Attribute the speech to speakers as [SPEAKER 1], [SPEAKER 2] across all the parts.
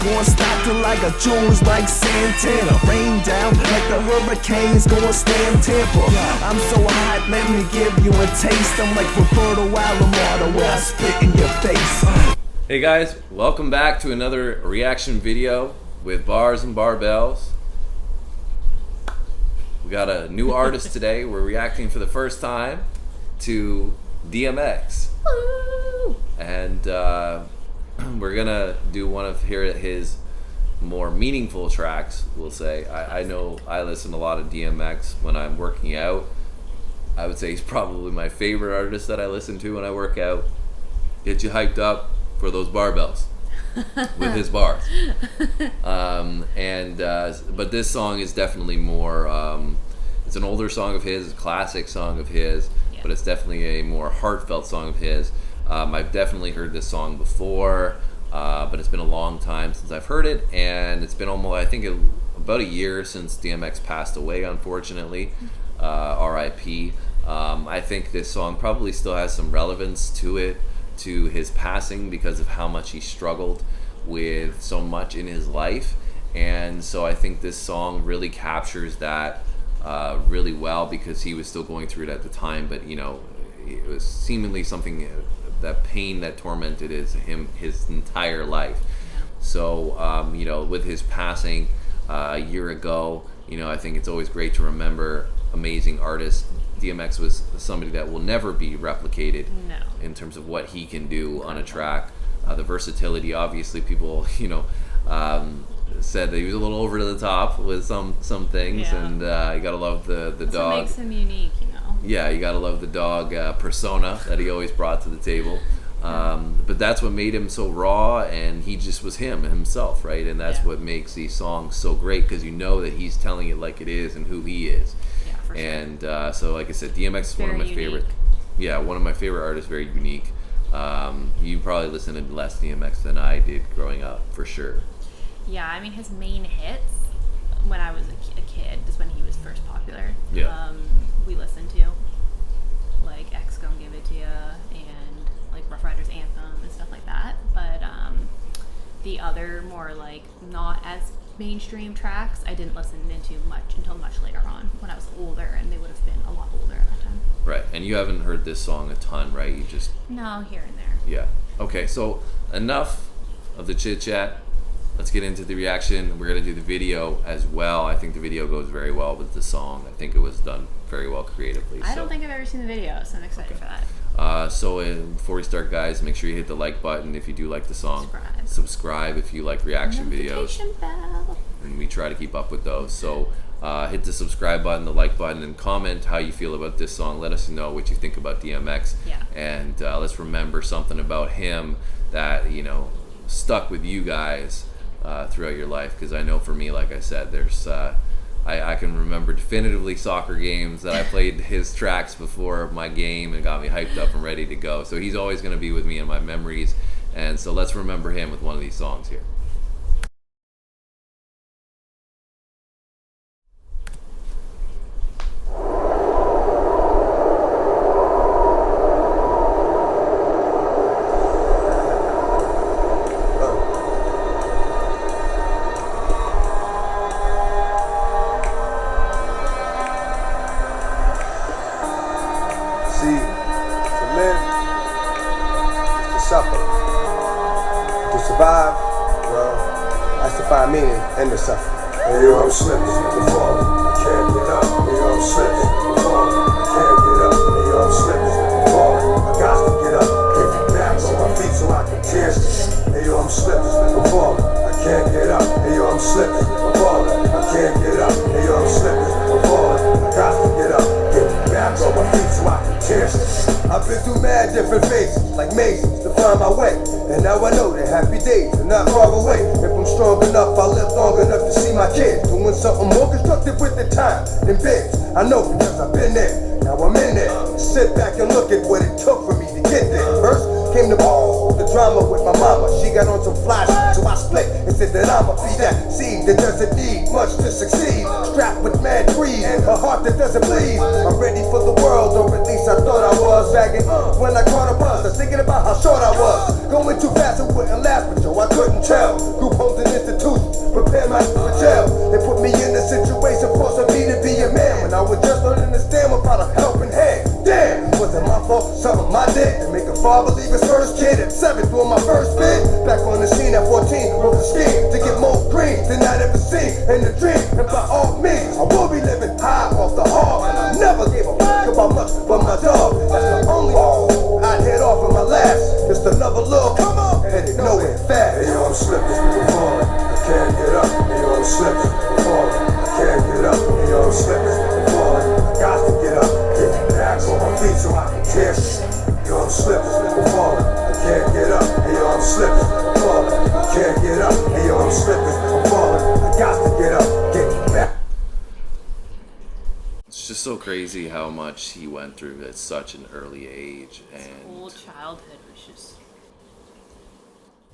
[SPEAKER 1] Gonna stop till I got jewels like Santana. Rain down like the hurricanes gonna slam Tampa. I'm so hot, let me give you a taste. I'm like Roberto Alomar, the way I spit in your face.
[SPEAKER 2] Hey guys, welcome back to another reaction video with Bars and Barbells. We got a new artist today. We're reacting for the first time to DMX.
[SPEAKER 3] Woo!
[SPEAKER 2] And we're gonna do one of his more meaningful tracks, we'll say. I know I listen to a lot of DMX when I'm working out. I would say he's probably my favorite artist that I listen to when I work out. Get you hyped up for those barbells with his bars. But this song is definitely more, it's an older song of his, a classic song of his, but it's definitely a more heartfelt song of his. I've definitely heard this song before, but it's been a long time since I've heard it, and it's been almost, I think, about a year since DMX passed away, unfortunately. R.I.P. I think this song probably still has some relevance to it, to his passing, because of how much he struggled with so much in his life. And so I think this song really captures that really well, because he was still going through it at the time, but you know, it was seemingly something, that pain that tormented his entire life. So you know, with his passing a year ago, you know, I think it's always great to remember amazing artists. DMX was somebody that will never be replicated in terms of what he can do on a track. The versatility, obviously, people, you know, said that he was a little over the top with some things, and you gotta love the
[SPEAKER 3] That's
[SPEAKER 2] dog.
[SPEAKER 3] what makes him unique, you know.
[SPEAKER 2] Yeah, you gotta love the dog persona that he always brought to the table. But that's what made him so raw, and he just was himself, right? And that's what makes these songs so great, because you know that he's telling it like it is and who he is.
[SPEAKER 3] Yeah, for sure.
[SPEAKER 2] And so, like I said, DMX is one of my favorite. Yeah, one of my favorite artists. Very unique. You probably listened to less DMX than I did growing up, for sure.
[SPEAKER 3] Yeah, I mean, his main hits when I was a kid is when he was first popular.
[SPEAKER 2] Yeah.
[SPEAKER 3] We listened to like X Gon Give It To Ya and like Rough Riders Anthem and stuff like that. But the other more like not as mainstream tracks, I didn't listen into much until much later on when I was older, and they would have been a lot older at that time.
[SPEAKER 2] Right, and you haven't heard this song a ton, right? You just
[SPEAKER 3] here and there.
[SPEAKER 2] Yeah. Okay, so enough of the chit chat. Let's get into the reaction. We're gonna do the video as well. I think the video goes very well with the song. I think it was done very well creatively.
[SPEAKER 3] I don't think I've ever seen the video, so I'm excited for that.
[SPEAKER 2] Before we start, guys, make sure you hit the like button if you do like the song. Subscribe if you like reaction videos.
[SPEAKER 3] Bell.
[SPEAKER 2] And we try to keep up with those. So hit the subscribe button, the like button, and comment how you feel about this song. Let us know what you think about DMX.
[SPEAKER 3] Yeah. And
[SPEAKER 2] let's remember something about him that, you know, stuck with you guys throughout your life. Because I know for me, like I said, there's I can remember definitively soccer games that I played his tracks before my game and got me hyped up and ready to go. So he's always going to be with me in my memories. And so let's remember him with one of these songs here.
[SPEAKER 4] See, to live, to suffer, to survive, well, that's to find meaning in the suffering.
[SPEAKER 5] Hey yo, I'm slipping, I'm falling, I can't get up. Hey yo, I'm slipping, I'm falling, I can't get up. Hey yo, I'm slipping, I'm falling, I got to get up. Get back on my feet so I can dance. Hey yo, I'm slipping, I'm falling, I can't get up. Hey yo, I'm slipping, I'm falling, I can't get up. Hey yo, I'm slipping, I'm falling, I got to get up. Get back on my feet so I can dance.
[SPEAKER 4] I've been through mad different phases, like mazes, to find my way. And now I know that happy days are not far away. If I'm strong enough, I'll live long enough to see my kids doing something more constructive with the time than bigs. I know because I've been there, now I'm in there. Sit back and look at what it took for me to get there. First came the ball, the drama with my mama. She got on some fly shit, so I split and said that I'ma be that seed that doesn't need much to succeed. Strapped with mad greed, a heart that doesn't bleed. I'm ready for the world, or at least I thought I was. Bagging when I caught a bus, I was thinking about how short I was. Going too fast, it wouldn't last, but yo, I couldn't tell. Group holding this Father leave his first kid at 7 doing my first bid. Back on the scene at 14 with a scheme to get more green than I'd ever seen in the dream. And by all means, I will be living high off the hog. And I never gave a fuck about much but my dog. That's the only I'd head off in my last. Just another little come on, headed nowhere fast.
[SPEAKER 5] Hey yo, I'm slipping, I'm falling, I can't get up. Hey yo, I'm slipping, I'm falling, I can't get up. Hey yo, I'm slipping, I'm falling, I got to get up. Get back on my feet so I can tear shit. Yo, I'm slipping, I'm falling, I can't get up. Hey yo, I'm slipping, I'm falling, I can't get up. Hey yo, I'm slipping, I'm falling, I got to get up. Get back.
[SPEAKER 2] It's just so crazy how much he went through at such an early age,
[SPEAKER 3] His
[SPEAKER 2] and
[SPEAKER 3] whole childhood was just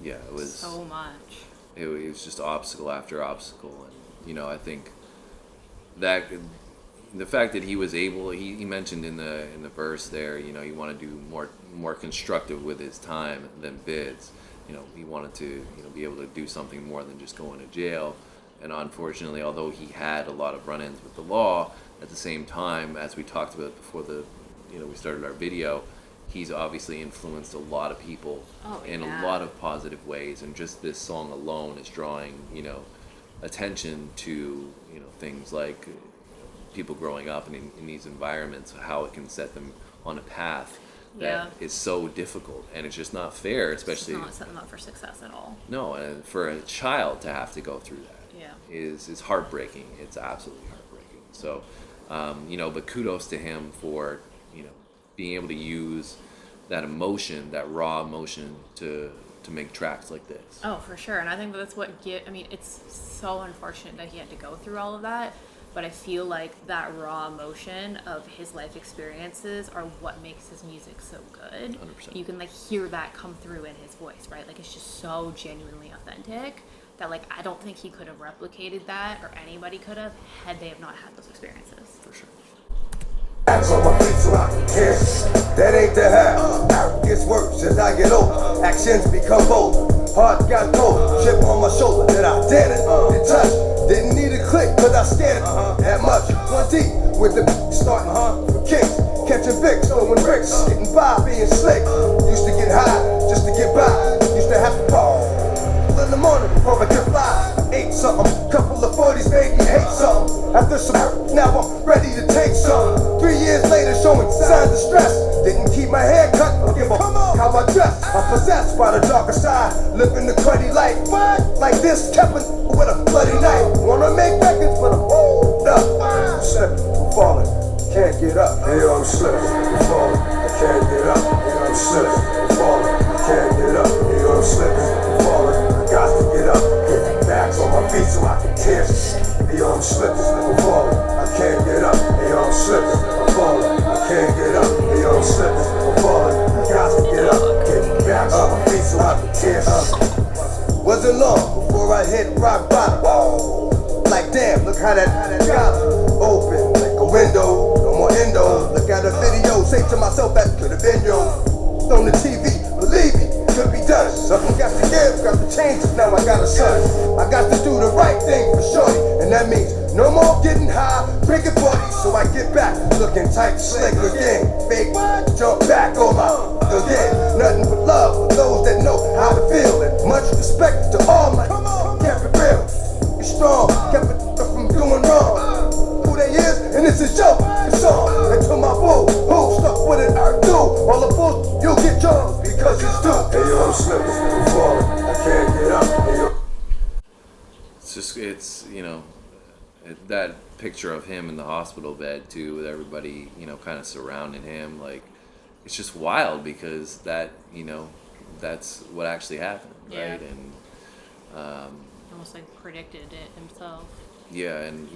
[SPEAKER 2] yeah, it was
[SPEAKER 3] so much.
[SPEAKER 2] it was just obstacle after obstacle, and I think that the fact that he was able, he mentioned in the verse there, he wanted to do more constructive with his time than bids. He wanted to be able to do something more than just going to jail. And unfortunately, although he had a lot of run-ins with the law, at the same time, as we talked about before we started our video, he's obviously influenced a lot of people in a lot of positive ways. And just this song alone is drawing, attention to, things like people growing up in these environments, how it can set them on a path that is so difficult, and it's just not fair, especially
[SPEAKER 3] It's not setting them up for success at all.
[SPEAKER 2] no, and for a child to have to go through that
[SPEAKER 3] Yeah.
[SPEAKER 2] is heartbreaking. It's absolutely heartbreaking. So, but kudos to him for being able to use that emotion, that raw emotion, to make tracks like this.
[SPEAKER 3] Oh, for sure. And I think that's what it's so unfortunate that he had to go through all of that. But I feel like that raw emotion of his life experiences are what makes his music so good.
[SPEAKER 2] 100%.
[SPEAKER 3] You can hear that come through in his voice, right? It's just so genuinely authentic that I don't think he could have replicated that, or anybody could have, had they have not had those experiences.
[SPEAKER 2] For sure.
[SPEAKER 4] Hands on my feet so I can tear shit. That ain't the half. Gets worse as I get older. Actions become bold. Heart got cold. Chip on my shoulder that I didn't touch. Didn't need a click, cause I scared that much. One deep with the starting from kicks. Catching Vicks, throwing bricks. Getting by, being slick. Used to get high just to get by. Used to have to fall in the morning before I could fly. Ate something, couple of 40s made me hate something. After some now I'm ready to take something. 3 years later showing signs of stress. Didn't keep my hair cut, or give a how I dress. I'm possessed by the darker side, living the cruddy life. Like this, Kevin with a bloody knife. Wanna make records, but I'm hold up. I'm slipping, I'm falling, can't get up.
[SPEAKER 5] Hey yo, I'm slipping, I'm falling, I can't get up. Hey yo, I'm slipping, I'm falling, I can't get up. Hey yo, I'm slipping, I'm falling, I got to get up. Get back on my feet so I can tear shit. Hey yo, I'm slipping, I'm falling, I can't get up. Hey yo, I'm slipping, I'm falling, I can't get up. Hey yo, I'm slipping, I'm falling, I got to get up. Get back on my feet so I can tear shit.
[SPEAKER 4] Wasn't long before I hit rock bottom. Like damn, look how that got open like a window. No more endo. Look at a video, say to myself that could have been yo. On the TV, believe me, could be done. Something got to give, got to change. Now I got a son. I got to do the right thing for shorty, and that means no more getting high, drinking 40. So I get back, looking tight, slick again. Fake, jump back on my again. Nothing but love for those that know how to feel, and much respect to all my kept it real. Be strong, kept it from doing wrong. Who they is, and this is your song. And to my boo, who stuck with it, I do. All the fools, you'll get yours because it's due.
[SPEAKER 5] Hey yo, I'm slipping, I'm falling, I can't get up. Hey yo.
[SPEAKER 2] It's that picture of him in the hospital bed too, with everybody kind of surrounding him, it's just wild, because that's what actually happened, right? And
[SPEAKER 3] Almost predicted it himself.
[SPEAKER 2] yeah, and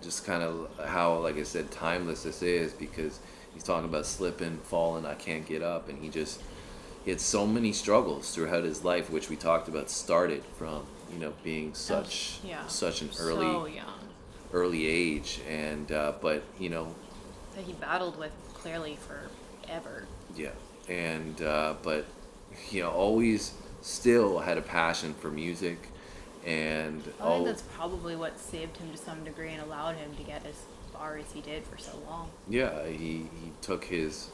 [SPEAKER 2] just kind of how, like I said, timeless this is, because he's talking about slipping, falling, I can't get up, and he had so many struggles throughout his life, which we talked about started from being such an early age, and but
[SPEAKER 3] that he battled with clearly forever.
[SPEAKER 2] yeah, and but always still had a passion for music, and
[SPEAKER 3] I think that's probably what saved him to some degree and allowed him to get as far as he did for so long.
[SPEAKER 2] yeah, he took his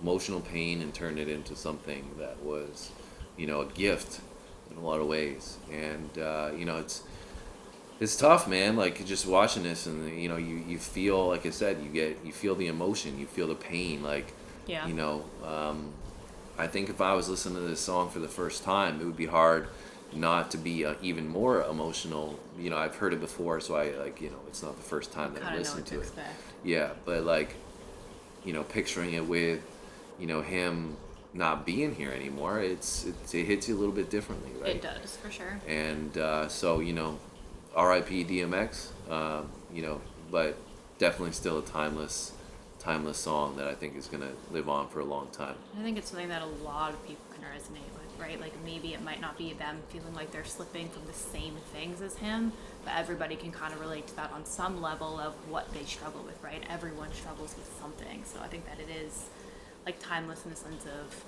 [SPEAKER 2] emotional pain and turned it into something that was, you know, a gift in a lot of ways. And you know, it's tough, man. Like just watching this, and you know, you feel, like I said, you feel the emotion, you feel the pain. Like,
[SPEAKER 3] Yeah.
[SPEAKER 2] you know, I think if I was listening to this song for the first time, it would be hard not to be even more emotional. You know, I've heard it before, so I like, you know, it's not the first time that I
[SPEAKER 3] Kind of know
[SPEAKER 2] listened
[SPEAKER 3] what to
[SPEAKER 2] to it.
[SPEAKER 3] expect.
[SPEAKER 2] Yeah, but like, you know, picturing it with, you know, him not being here anymore, it hits you a little bit differently, right?
[SPEAKER 3] It does, for sure.
[SPEAKER 2] And so, you know, R.I.P. DMX, you know, but definitely still a timeless song that I think is gonna live on for a long time.
[SPEAKER 3] I think it's something that a lot of people can resonate with, right? Like maybe it might not be them feeling like they're slipping from the same things as him, but everybody can kind of relate to that on some level of what they struggle with, right? Everyone struggles with something. So I think that it is like timeless in the sense of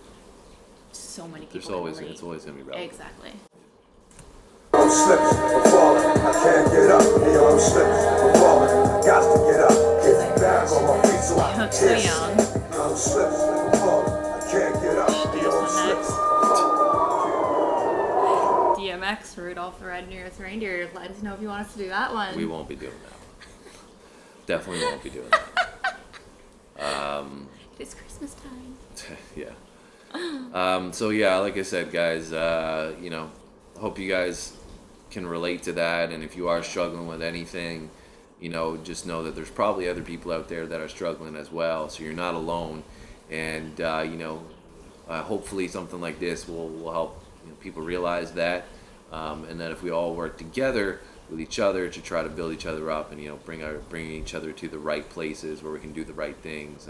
[SPEAKER 3] so many people.
[SPEAKER 2] It's always gonna be relevant.
[SPEAKER 3] Exactly.
[SPEAKER 5] I'm slipping, I'm falling, I can't get up. Hey, yo, I'm slipping, I'm falling, I got to get up. Get back on my feet so I can
[SPEAKER 3] So
[SPEAKER 5] dance.
[SPEAKER 3] young.
[SPEAKER 5] I'm slipping, I'm falling, I can't get up. Hey, yo, I'm slipping, I'm falling.
[SPEAKER 3] DMX, Rudolph the Red-Nosed Reindeer. Let us know if you want us to do that one.
[SPEAKER 2] We won't be doing that. Definitely won't be doing that.
[SPEAKER 3] It's Christmas time.
[SPEAKER 2] Yeah. So yeah, like I said, guys, you know, hope you guys can relate to that, and if you are struggling with anything, you know, just know that there's probably other people out there that are struggling as well, so you're not alone. And you know, hopefully something like this will help, you know, people realize that, and that if we all work together with each other to try to build each other up, and you know, bring each other to the right places where we can do the right things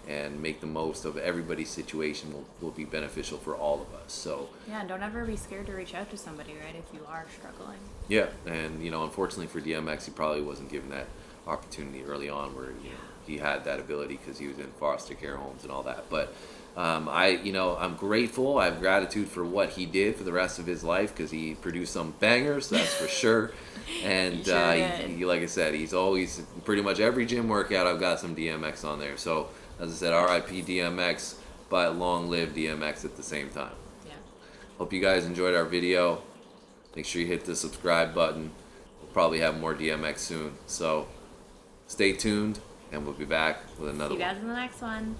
[SPEAKER 2] and make the most of everybody's situation, will be beneficial for all of us. So
[SPEAKER 3] Yeah, and don't ever be scared to reach out to somebody, right, if you are struggling.
[SPEAKER 2] yeah, and you know, unfortunately for DMX, he probably wasn't given that opportunity early on, where you know, he had that ability because he was in foster care homes and all that. But I'm grateful. I have gratitude for what he did for the rest of his life, because he produced some bangers, that's for sure. And
[SPEAKER 3] He sure did.
[SPEAKER 2] he, like I said, he's always, pretty much every gym workout, I've got some DMX on there. So as I said, R.I.P. DMX, but long live DMX at the same time.
[SPEAKER 3] Yeah.
[SPEAKER 2] Hope you guys enjoyed our video. Make sure you hit the subscribe button. We'll probably have more DMX soon. So stay tuned, and we'll be back with another
[SPEAKER 3] See you
[SPEAKER 2] one.
[SPEAKER 3] guys in the next one.